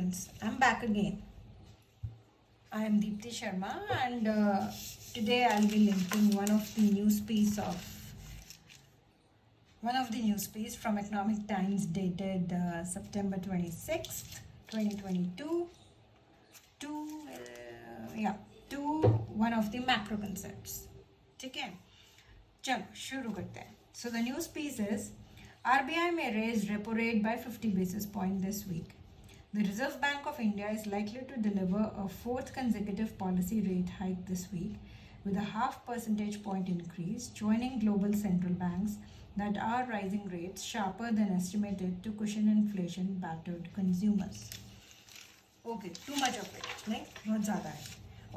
students, I'm back again. I am Deepthi Sharma and today I'll be linking one of the news piece from Economic Times dated September 26th, 2022 to one of the macro concepts. ठीक है, चलो शुरू करते हैं. So the news piece is RBI may raise repo rate by 50 basis point this week. The Reserve Bank of India is likely to deliver a fourth consecutive policy rate hike this week with a half percentage point increase, joining global central banks that are rising rates sharper than estimated to cushion inflation battered consumers. Okay, too much of it, नहीं बहुत ज़्यादा है.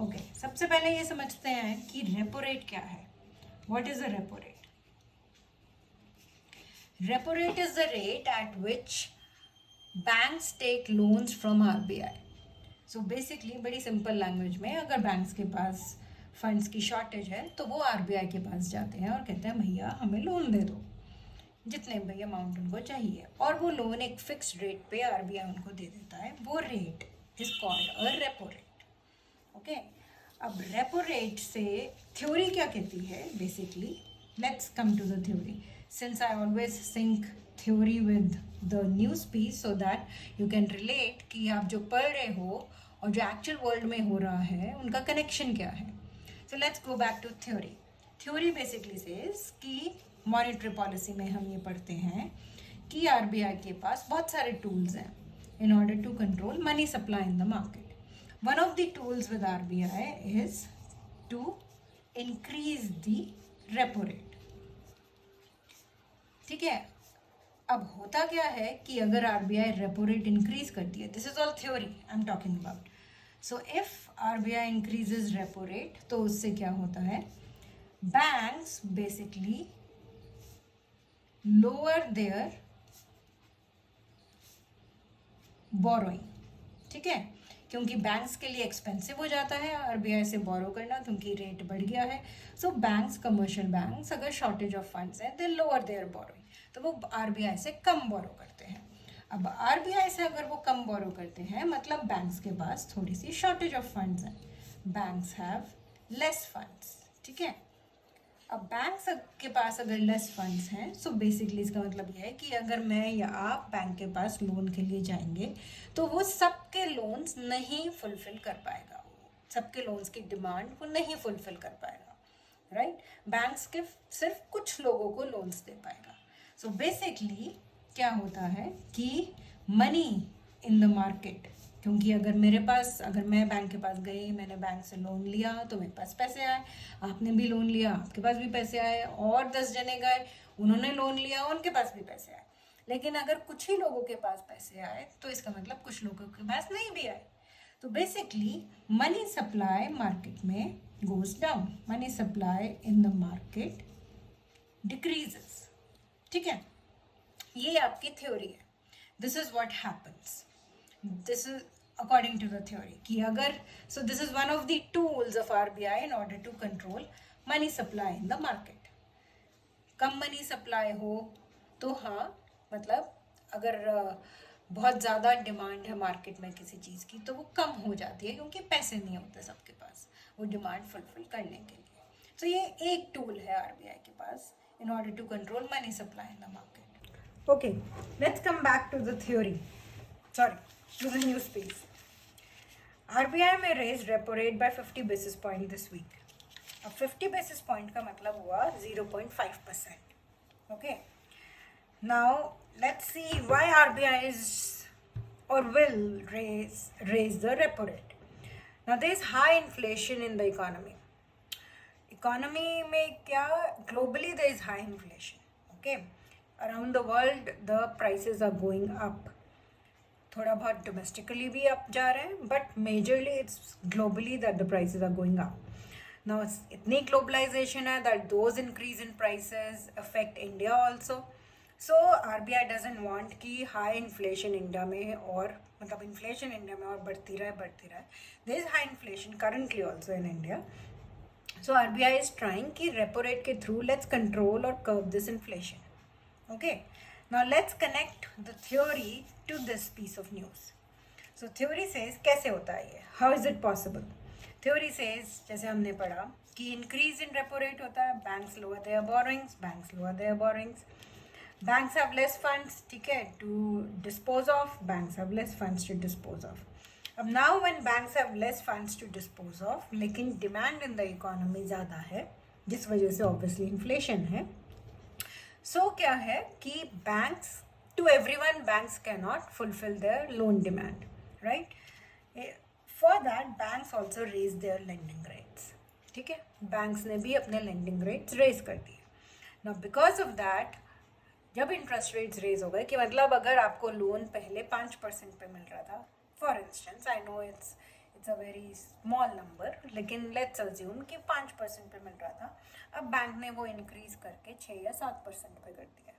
Okay, सबसे पहले ये समझते हैं कि रेपो रेट क्या है. What is a repo rate? Repo rate is the rate at which banks take loans from RBI. So basically बड़ी सिंपल लैंग्वेज में अगर बैंक्स के पास फंड्स की शॉर्टेज है तो वो RBI के पास जाते हैं और कहते हैं भैया हमें लोन दे दो, जितने भी अमाउंट उनको चाहिए, और वो लोन एक फिक्स्ड रेट पे RBI उनको दे देता है. वो rate is called a repo rate. Okay, अब रेपो रेट से थ्योरी क्या कहती है basically. Let's come to the theory. Since I always sync theory with the news piece so that you can relate कि आप जो पढ़ रहे हो और जो एक्चुअल वर्ल्ड में हो रहा है उनका कनेक्शन क्या है. So let's go back to theory. Theory basically says कि मॉनेटरी पॉलिसी में हम ये पढ़ते हैं कि RBI के पास बहुत सारे टूल्स हैं in order to control money supply in the market. One of the tools with RBI is to increase the repo rate. ठीक है, अब होता क्या है कि अगर RBI रेपो रेट इंक्रीज करती है, this is all theory I am talking about. So if RBI increases repo rate तो उससे क्या होता है, banks basically lower their borrowing. ठीक है, क्योंकि बैंक्स के लिए एक्सपेंसिव हो जाता है RBI से बोरो करना क्योंकि रेट बढ़ गया है. सो बैंक्स, कमर्शियल बैंक्स, अगर शॉर्टेज ऑफ फंड्स है दे लोअर देयर बोरोइंग, तो वो RBI से कम बोरो करते हैं. अब RBI से अगर वो कम बोरो करते हैं मतलब बैंक्स के पास थोड़ी सी शॉर्टेज ऑफ फंड्स हैं. Banks have less funds. ठीक है, अब बैंक्स के पास अगर लेस फंड्स हैं सो बेसिकली इसका मतलब यह है कि अगर मैं या आप बैंक के पास लोन के लिए जाएंगे तो वो सबके लोन्स नहीं फुलफिल कर पाएगा, सबके लोन्स की डिमांड को नहीं फुलफिल कर पाएगा. राइट, बैंक्स के सिर्फ कुछ लोगों को लोन्स दे पाएगा. सो बेसिकली क्या होता है कि मनी इन द मार्केट, क्योंकि अगर मैं बैंक के पास गई, मैंने बैंक से लोन लिया तो मेरे पास पैसे आए, आपने भी लोन लिया आपके पास भी पैसे आए, और 10 जने गए उन्होंने लोन लिया उनके पास भी पैसे आए. लेकिन अगर कुछ ही लोगों के पास पैसे आए तो इसका मतलब कुछ लोगों के पास नहीं भी आए. तो बेसिकली मनी सप्लाई मार्केट में goes down, money supply in the market decreases. ठीक है, ये आपकी थ्योरी है. This is what happens. This is according to the theory कि अगर so this is one of the tools of RBI in order to control money supply in the market. कम money supply हो तो हाँ, मतलब अगर बहुत ज़्यादा डिमांड है मार्केट में किसी चीज़ की तो वो कम हो जाती है क्योंकि पैसे नहीं होते सबके पास वो डिमांड फुलफिल करने के लिए. तो ये एक टूल है RBI के पास in order to control money supply in the market. Okay, let's come back to the theory. To the news piece. RBI may raise repo rate by 50 basis point this week. अब 50 basis point का मतलब हुआ 0.5%. Okay. Now let's see why RBI is or will raise the repo rate. Now there is high inflation in the economy. Economy में क्या, globally there is high inflation. Okay, around the world the prices are going up. थोड़ा बहुत domestically भी up जा रहे हैं but majorly it's globally that the prices are going up. Now इतनी globalisation है that those increase in prices affect India also. So RBI doesn't want कि high inflation India में और मतलब इन्फ्लेशन इंडिया में और बढ़ती रहे. There is high inflation currently also in India. So RBI is trying कि repo rate के through let's control or curb this inflation. Okay, now let's connect the theory to this piece of news. So theory says कैसे होता है ये, how is it possible? Theory says जैसे हमने पढ़ा कि इंक्रीज इन रेपो रेट होता है, banks lower their borrowings, banks lower their borrowings, banks have less funds, ठीक है, to dispose of, banks have less funds to dispose of. अब now when banks have less funds to dispose of, लेकिन demand in the economy ज़्यादा है, जिस वजह से obviously inflation है, so क्या है कि banks, to everyone banks cannot fulfill their loan demand, right? For that banks also raise their lending rates, ठीक है, banks ने भी अपने lending rates raise कर दिए. Now because of that, जब इंटरेस्ट रेट्स रेज हो गए, कि मतलब अगर आपको लोन पहले 5% पे मिल रहा था, for instance, I know it's a very small number, लेकिन लेट्स अज्यूम कि 5% पे मिल रहा था, अब बैंक ने वो इंक्रीज करके 6 या 7% पे कर दिया,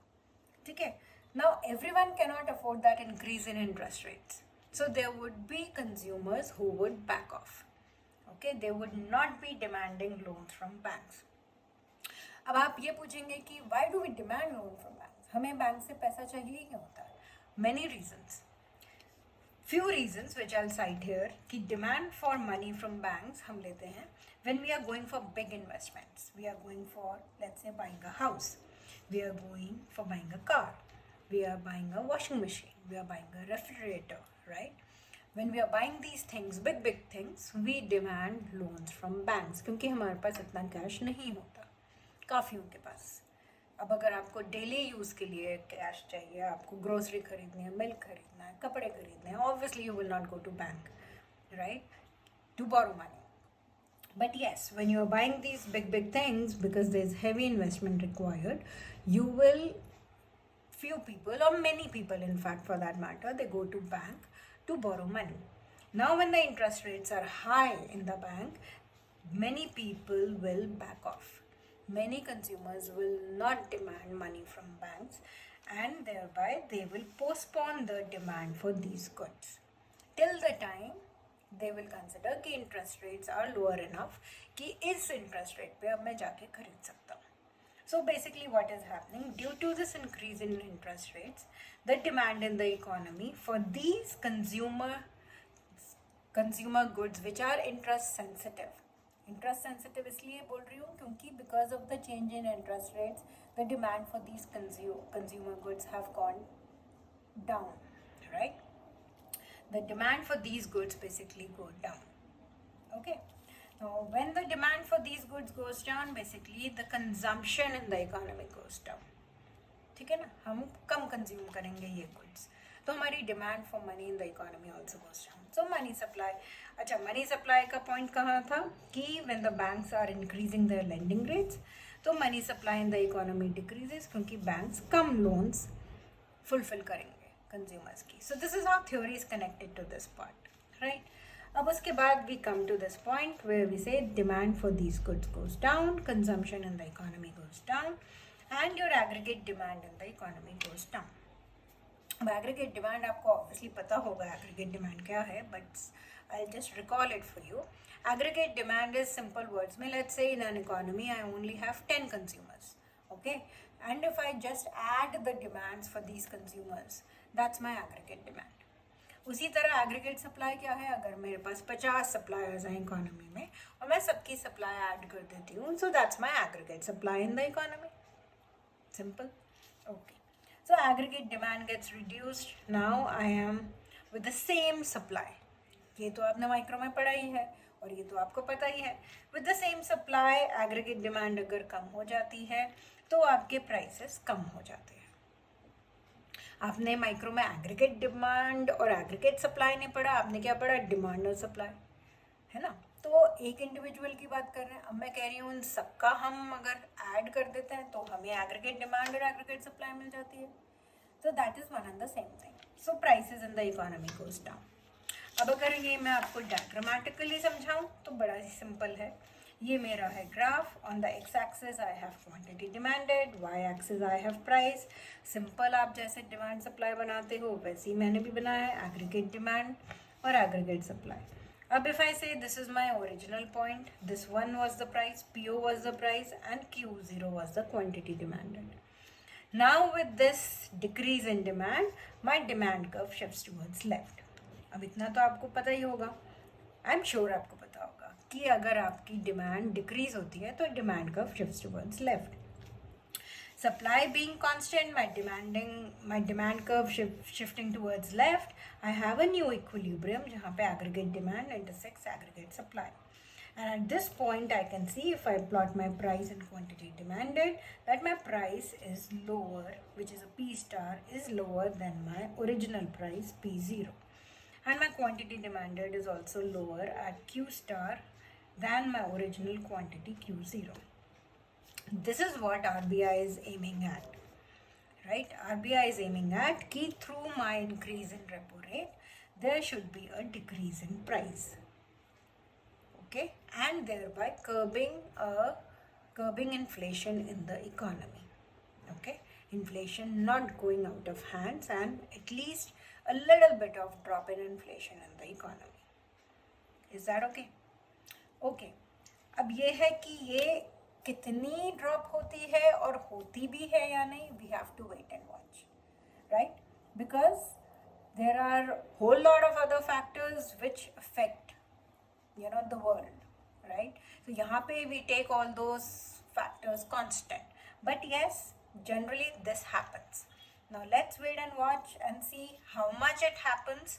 ठीक है. Now everyone can not afford that increase in interest rates, so there would be consumers who would back off, okay, they would not be demanding loans from banks. अब आप ये पूछेंगे कि why do we demand loan from bank, हमें bank से पैसा चाहिए ही क्यों होता है? Many reasons, few reasons which I cite here, कि demand for money from banks हम लेते हैं when we are going for big investments, we are going for let's say buying a house, we are going for buying a car, we are buying a washing machine, we are buying a refrigerator, right? When we are buying these things, big things, we demand loans from banks, क्योंकि हमारे पास इतना cash नहीं होता, काफ़ियों के पास. अब अगर आपको daily use के लिए कैश चाहिए, आपको ग्रोसरी खरीदनी है, मिल्क खरीदना है, कपड़े खरीदने हैं, obviously you will not go to bank, right, to borrow money. But yes, when you are buying these big things, because there is heavy investment required, you will, few people or many people in fact for that matter, they go to bank to borrow money. Now when the interest rates are high in the bank, many people will back off. Many consumers will not demand money from banks, and thereby they will postpone the demand for these goods till the time they will consider कि interest rates are lower enough कि इस interest rate पे अब मैं जाके खरीद सकता हूँ. So basically what is happening, due to this increase in interest rates, the demand in the economy for these consumer goods which are interest sensitive इसलिए बोल रही हूँ क्योंकि because of the change in interest rates, the demand for these consumer goods have gone down, right? The demand for these goods basically go down, okay? Now when the demand for these goods goes down, basically the consumption in the economy goes down, ठीक है ना, हम कम consume करेंगे ये goods, तो हमारी demand for money in the economy also goes down. So money supply, अच्छा money supply का पॉइंट कहाँ था कि when the banks are increasing their lending rates, तो money supply in the economy decreases, क्योंकि बैंक्स कम लोन्स फुलफिल करेंगे consumers की. So this is how theory is connected to this part, right? अब उसके बाद we come to this point where we say demand for these goods goes down, consumption in the economy goes down, and your aggregate demand in the economy goes down. अब aggregate demand आपको obviously पता होगा aggregate demand क्या है, but I'll just recall it for you. Aggregate demand is simple words में, let's say in an economy I only have 10 consumers, okay, and if I just add the demands for these consumers, that's my aggregate demand. उसी तरह aggregate supply क्या है, अगर मेरे पास 50 suppliers हैं economy में और मैं सबकी supply add कर देती हूँ, so that's my aggregate supply in the economy. Simple. Okay, so aggregate demand gets reduced. Now I am with the same supply. ये तो आपने माइक्रो में पढ़ा ही है और ये तो आपको पता ही है. With the same supply, aggregate demand अगर कम हो जाती है तो आपके प्राइसेस कम हो जाते हैं. आपने माइक्रो में एग्रीगेट डिमांड और एग्रीगेट सप्लाई नहीं पढ़ा, आपने क्या पढ़ा, डिमांड और सप्लाई, है ना? तो एक इंडिविजुअल की बात कर रहे हैं, अब मैं कह रही हूँ उन सबका हम अगर ऐड कर देते हैं तो हमें एग्रीगेट डिमांड और एग्रीगेट सप्लाई मिल जाती है. So that is one and the same thing. So prices in the economy goes down. अब अगर ये मैं आपको डायग्रामेटिकली समझाऊँ तो बड़ा ही सिंपल है. ये मेरा है graph. On the X axis I have quantity demanded, Y axis I have price. Simple, आप जैसे डिमांड सप्लाई बनाते हो वैसे ही मैंने भी बनाया है, एग्रीगेट डिमांड और एग्रीगेट सप्लाई. अब if I say this is my original point, this one was the price, PO was the price, and Q0 was the quantity demanded. Now with this decrease in demand, my demand curve shifts towards left. अब इतना तो आपको पता ही होगा, I am sure आपको पता होगा कि अगर आपकी डिमांड डिक्रीज होती है तो demand curve shifts towards left. Supply being constant, my demand curve shifting towards left, I have a new equilibrium जहाँ पे aggregate demand intersects aggregate supply. And at this point I can see, if I plot my price and quantity demanded, that my price is lower, which is a P star, is lower than my original price P0. And my quantity demanded is also lower at Q star than my original quantity Q0. This is what RBI is aiming at, right? RBI is aiming at कि through my increase in repo rate, there should be a decrease in price, okay, and thereby curbing inflation in the economy, okay, inflation not going out of hands, and at least a little bit of drop in inflation in the economy. Is that okay? Okay. अब ये है कि ये कितनी drop होती है और होती भी है या नहीं, we have to wait and watch, right? Because there are whole lot of other factors which affect the world, right? तो यहाँ पे we take all those factors constant, but yes, generally this happens. Now let's wait and watch and see how much it happens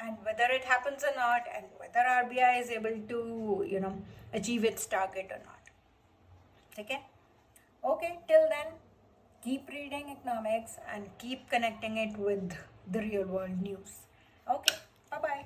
and whether it happens or not, and whether RBI is able to achieve its target or not. Okay? Okay, till then, keep reading economics and keep connecting it with the real world news. Okay, bye-bye.